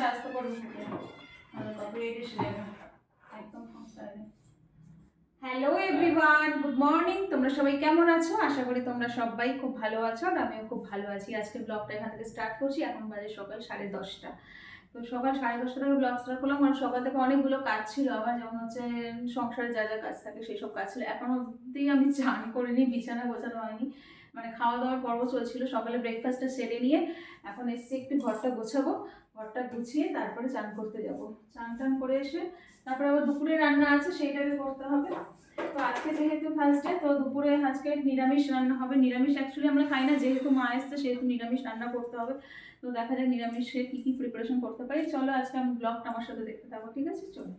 ফোনটা আসতে পারবো মানে কপিরাইট এসে যাবে একদম phone silent. Hello everyone, good morning. তোমরা সবাই কেমন আছো? আশা করি তোমরা সবাই খুব ভালো আছো আর আমিও খুব ভালো আছি। আজকে ব্লগটা এখান থেকে স্টার্ট করছি। এখন বাজে সকাল 10:30। তো সকাল 10:30 থেকে ব্লগ স্টার্ট করলাম, কারণ সকাল থেকে অনেকগুলো কাজ ছিল আমার, যেমন হচ্ছে সংসারে যা যা কাজ থাকে সেই সব কাজ ছিল। এখনো অবধি আমি চান করিনি, বিছানা গোছানো হয়নি, মানে খাওয়া দাওয়ার পর্ব চলছিল। সকালে ব্রেকফাস্টটা সেরে নিয়ে এখন এসে একটু ঘরটা গোছাবো, ঘরটা গুছিয়ে তারপরে চান করতে যাব। চান টান করে এসে তারপরে আবার দুপুরে রান্না আছে, সেইটাকে করতে হবে। তো আজকে যেহেতু থার্সডে, তো দুপুরে আজকে নিরামিষ রান্না হবে। নিরামিষ অ্যাকচুয়ালি আমরা খাই না, যেহেতু মা এসছে সেহেতু নিরামিষ রান্না করতে হবে। তো দেখা যাক নিরামিষে কী কী প্রিপারেশন করতে পারি। চলো আজকে আমি ব্লগটা আমার সাথে দেখতে থাকবো, ঠিক আছে? চলো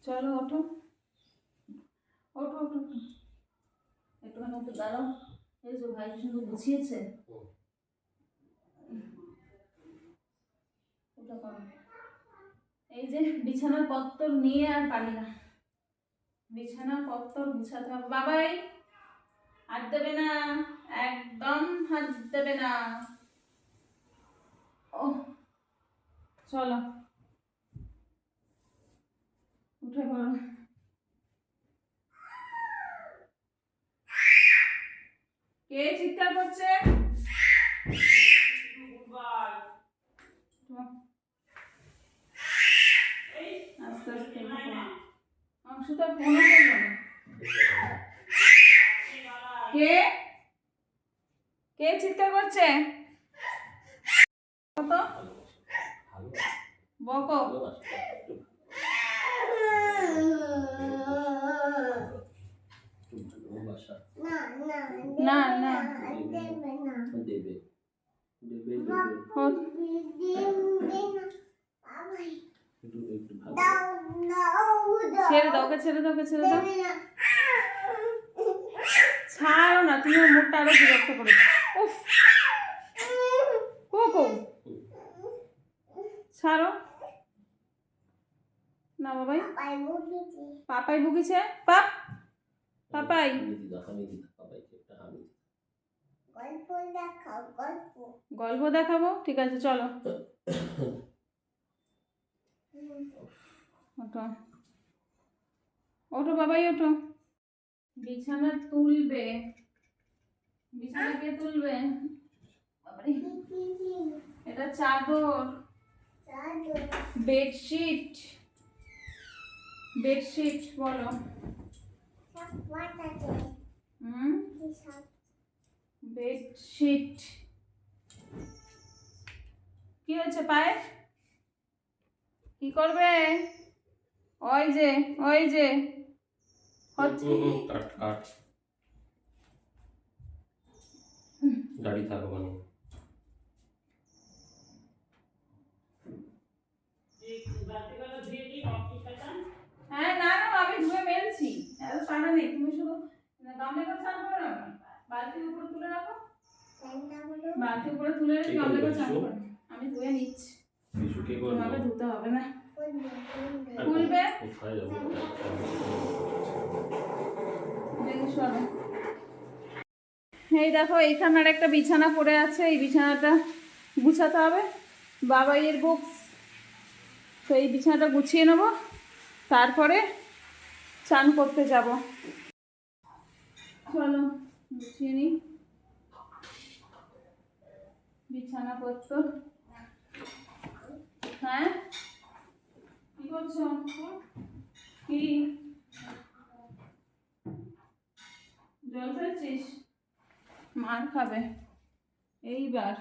চলো ওঠো ওঠো ওঠো, একটুখানি একটু দাঁড়াও। এই যে ভাই সুন্দর গুছিয়েছে, ওটা করো। এই যে বিছানার পত্তর নিয়ে আর পারি না, বিছানার পত্তর গুছাতে হবে। বাবাই হাত দেবে না, একদম হাত দেবে না। ও চলো উঠে পড়ো। কে চিৎকার করছে? আস্তে আস্তে অংশ তো ফোনও করলো না। কে কে চিৎকার করছে? কত বকো। না না ছেড়ে দাও, ওকে ছেড়ে দাও, ওকে ছেড়ে দাও। ছাড়ো না, তুমি ওর মুখটা আরো বিরক্ত করে। উফ কোকো ছাড়ো না বাবাই। পাপাই ভুগিছে। পাপ পাপাই গল্প দেখাবো, ঠিক আছে চলো। ওঠো ওঠো বাবাই ওঠো। বিছানা তুলবে, বিছানা কে তুলবে? এটা চাদর, বেডশিট, বেডশিট বলো। বেডশিট। কি হয়েছে পায়ে? কি করবে? ওই যে ওই যে দাঁড়িয়ে থাকো মানে হ্যাঁ না না আমি ধুয়ে মেলছি, এত পানা নেই। তুমি শুধু গামলা করে চান করো না, বালতির উপরে তুলে রাখো, বালতির উপরে তুলে রেখে গামলা করে চান করো। আমি ধুয়ে নিচ্ছি, তোমাকে ধুতে হবে না। খুলবে দেখি সরো। এই দেখো এইখানে আর একটা বিছানা পড়ে আছে, এই বিছানাটা গুছাতে হবে। বাবাইয়ের বুকস, তো এই বিছানাটা গুছিয়ে নেবো, তারপরে চান করতে যাব। চলো গুছিয়ে নিই বিছানাপত্র। হ্যাঁ কি করছো? কি জল ফেলছিস? মার খাবে এইবার।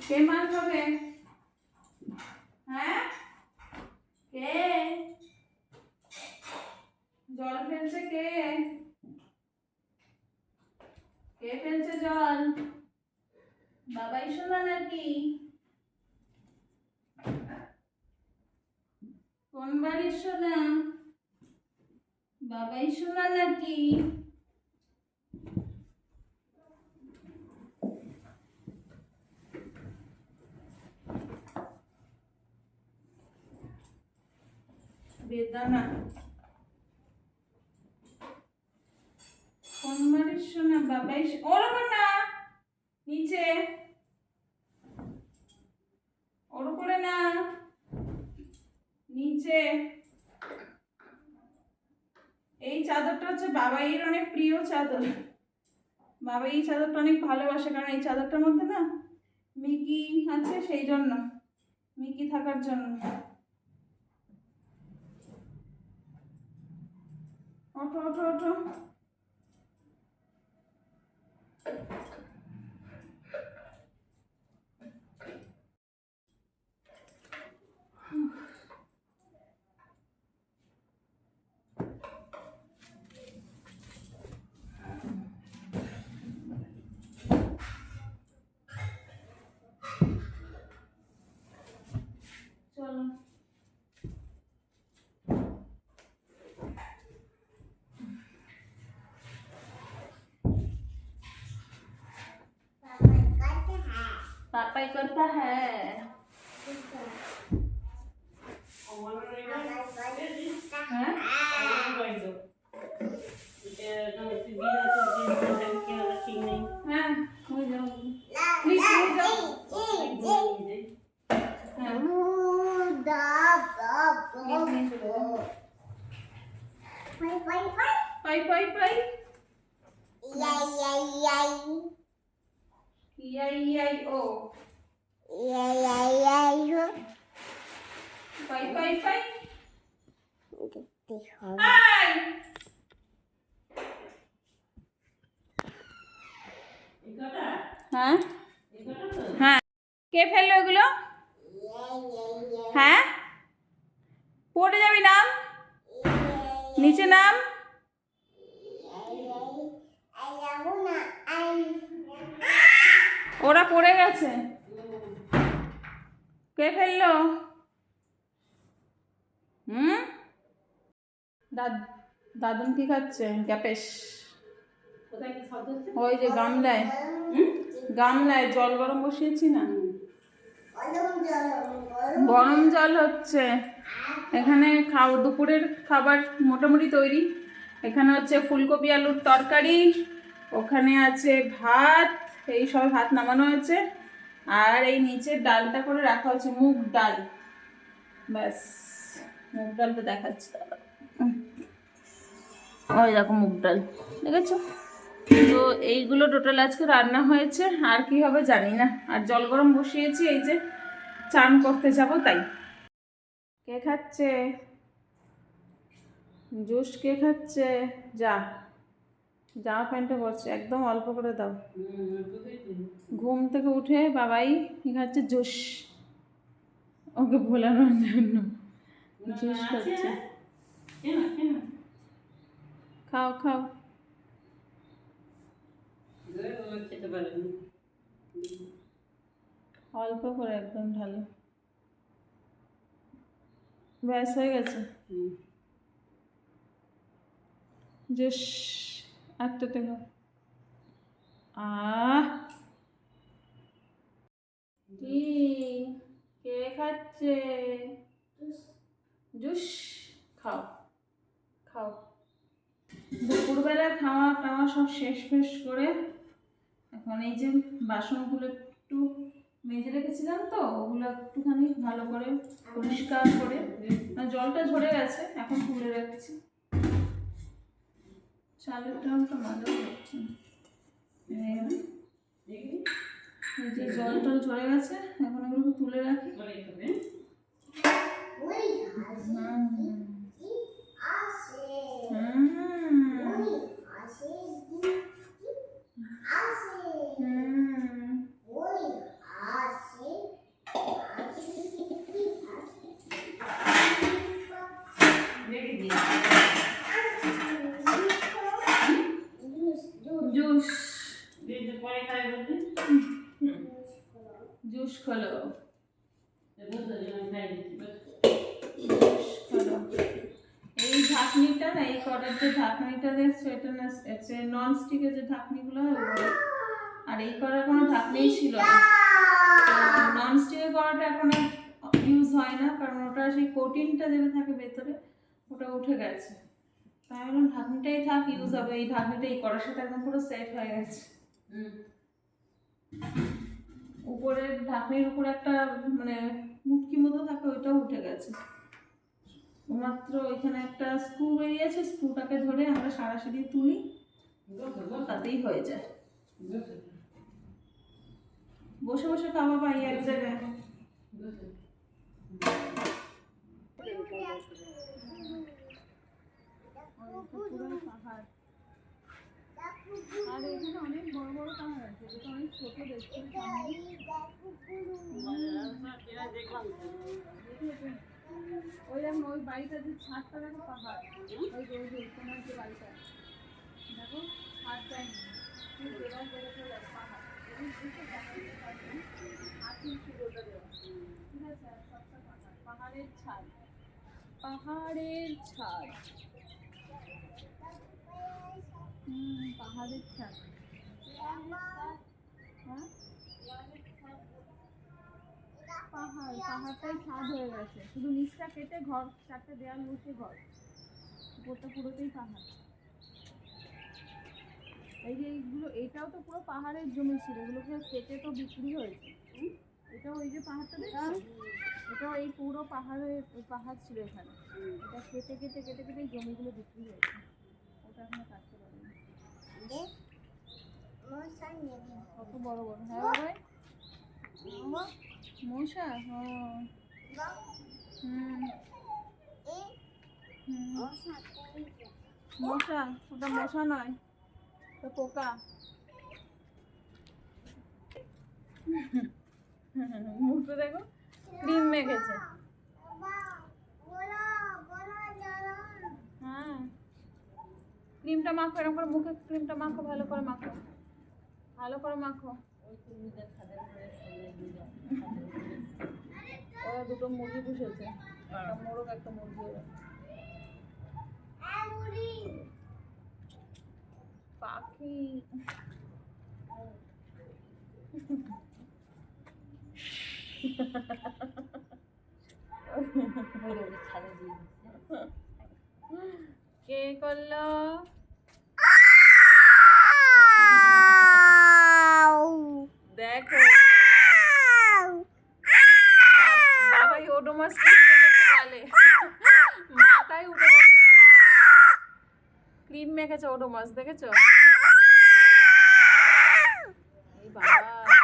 কে মার খাবে? হ্যাঁ কে জল ফেলছে? কে কে ফেলছে জল? বাবাই শোনা নাকি? কোন বাড়ির শোনা? বাবাই শোনা নাকি? বেদানা কোন বাড়ির শোনা? বাবাই ওরকম না, নিচে যে এই চাদরটা হচ্ছে বাবাইয়ের অনেক প্রিয় চাদর। বাবা এই চাদরটা অনেক ভালোবাসে, কারণ এই চাদরটার মধ্যে না মিকি আছে, সেই জন্য, মিকি থাকার জন্য। ওঠো ওঠো ওঠো। চলো पापा ही करता है। हाँ? हाँ, हो जाओगी। प्लीज हो जाओ। पाई पाई पाई। Yay o. Pai pai pai. Hai. হ্যাঁ হ্যাঁ, কে ফেললো এগুলো? হ্যাঁ, পড়ে যাবি, নাম নিচে, নাম। ওরা পড়ে গেছে। কে ফেললো? দাদুন কি খাচ্ছে? গ্যাপেশ। ওই যে গামলায়, গামলায় জল গরম বসিয়েছি না, গরম জল হচ্ছে। এখানে দুপুরের খাবার মোটামুটি তৈরি। এখানে হচ্ছে ফুলকপি আলুর তরকারি, ওখানে আছে ভাত, এই সব ভাত নামানো হয়েছে, আর এই নিচে ডালটা করে রাখা হচ্ছে, মুগ ডাল। ব্যাস, মুগ ডালটা দেখাচ্ছি, ওই দেখো মুগ ডাল, দেখেছো? তো এইগুলো টোটাল আজকে রান্না হয়েছে, আর কি হবে জানি না। আর জল গরম বসিয়েছি, এই যে চান করতে যাব তাই। কে খাচ্ছে জুস? কে খাচ্ছে? যা, জামা প্যান্টে পড়ছে, একদম অল্প করে দাও। ঘুম থেকে উঠে বাবাই খাচ্ছে জুস, ওকে ভোলানোর জন্য জুস খাচ্ছে। খাও খাও। অল্প করে একদম ঢালো, ব্যাস হয়ে গেছে জুস। একটা দেখো, কি কে খাচ্ছে জুস? খাও খাও। দুপুরবেলা খাওয়া টাওয়া সব শেষ ফেস করে এখন এই যে বাসনগুলো একটু মেজে রেখেছিলাম, তো ওগুলো একটুখানি ভালো করে পরিষ্কার করে, জলটা ঝরে গেছে, এখন তুলে রাখছি। চালের টালটা ভালো হচ্ছে, এই যে জল টল ঝরে গেছে, এখন এগুলো তুলে রাখি। জুস জুস খোলো, এই ঢাকনিটা না, এই কড়ার যে ঢাকনিটা দেখছো, এটা না নন স্টিকের যে ঢাকনিগুলো হয় ওগুলো, আর এই কড়ার কোনো ঢাকনি ছিল না। নন স্টিকের কড়াটা এখন ইউজ হয় না, কারণ ওটা সেই কোটিংটা যেটা থাকে ভেতরে ওটা উঠে গেছে, তাই বললাম ঢাকনিটাই থাক, ইউজ হবে। এই ঢাকনিটা এই কড়ার সাথে একদম পুরো সেট হয়ে গেছে। উপরের ঢাকনির উপরে একটা মানে মুটকি মতো থাকে, ওইটাও উঠে গেছে। মাত্র এখানে একটা স্ক্রু বেরিয়েছে, স্ক্রুটাকে ধরে আমরা সারাসারি তুলি, তাতেই হয়ে যায়। বসে বসে খাওয়া পাই এক জায়গায়। পাহাড়, আর এখানে অনেক বড় বড় পাহাড় আছে, যেটা অনেক ছোট দেখতে। ওই দেখো ওই বাড়িটা যে ছাদটা দেখো পাহাড়, ওই যে তোমার যে বাড়িটা দেখো ছাদ যায়নি, পাহাড় ঠিক আছে, আর সবটা পাহাড়, পাহাড়ের ছাদ, পাহাড়ের ছাদ, পাহাড়ের ছাদ। হ্যাঁ পাহাড়, পাহাড়টাই ছাদ হয়ে গেছে, শুধু নিচটা কেটে ঘর, চারটে দেয়াল বসে ঘর, উপরটা পুরোটাই পাহাড়। এই যে এইগুলো, এটাও তো পুরো পাহাড়ের জমি ছিল, এগুলোকে কেটে তো বিক্রি হয়েছে। এটাও এই যে পাহাড়টা দেখছো, এটাও এই পুরো পাহাড়ের পাহাড় ছিল এখানে, এটা কেটে কেটে কেটে কেটে এই জমিগুলো বিক্রি হয়েছে, ওটা এখনো কাটতে পারেনি। কত বড় বড়, হ্যাঁ ভাই মশা, মশা, ওটা মশা নয়, তো পোকা। মুখটা দেখো ক্রিম মেখেছে। হ্যাঁ ক্রিমটা মাখো, এরকম করে মুখে ক্রিমটা মাখো, ভালো করে মাখো, ভালো করে মাখো। ওরা দুটো মুরগি পুষেছে, একটা মোরগ একটা মুরগি, পাখি। কে করলো? দেখো বাবাই ওডোমাস গালে, মাথায় উঠে গেছে ক্রিম মেখেছে ওডোমাস, দেখেছো? এই বাবা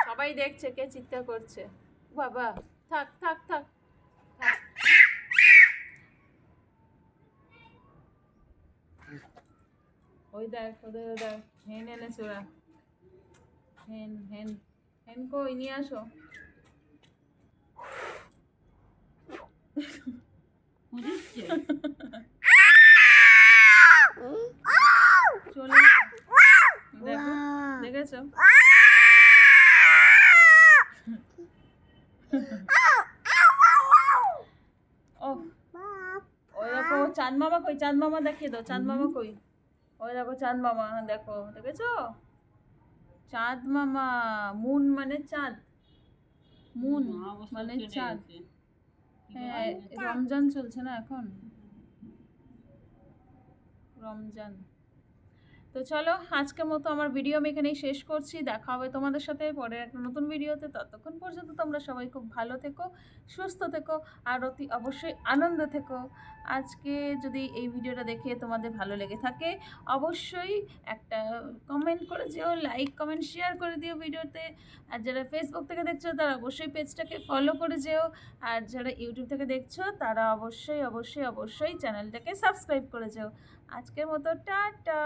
সবাই দেখছে, কে চিৎকার করছে, বাবা থাক থাক থাক। ওই দেখ ওদের, দেখ হেন এনেছে ওরা, হেন হেন হেন কই নিয়ে আসো। চলে দেখো, দেখেছো? ও ওই দেখো চাঁদ মামা কই, চাঁদ মামা দেখিয়ে দাও, চাঁদ মামা কই, ওই দেখো চাঁদ মামা, দেখো দেখেছো চাঁদ মামা। মুন মানে চাঁদ, মুন মানে চাঁদ। হ্যাঁ রমজান চলছে না এখন, রমজান। তো চলো আজকের মতো আমার ভিডিও আমি এখানেই শেষ করছি, দেখা হবে তোমাদের সাথে পরের একটা নতুন ভিডিওতে। ততক্ষণ পর্যন্ত তোমরা সবাই খুব ভালো থেকো, সুস্থ থেকো, আর অতি অবশ্যই আনন্দে থেকো। আজকে যদি এই ভিডিওটা দেখে তোমাদের ভালো লেগে থাকে অবশ্যই একটা কমেন্ট করে যেও, লাইক কমেন্ট শেয়ার করে দিও ভিডিওতে। আর যারা ফেসবুক থেকে দেখছো তারা অবশ্যই পেজটাকে ফলো করে যেও, আর যারা ইউটিউব থেকে দেখছো তারা অবশ্যই অবশ্যই অবশ্যই চ্যানেলটাকে সাবস্ক্রাইব করে যেও। আজকের মতো টাটা।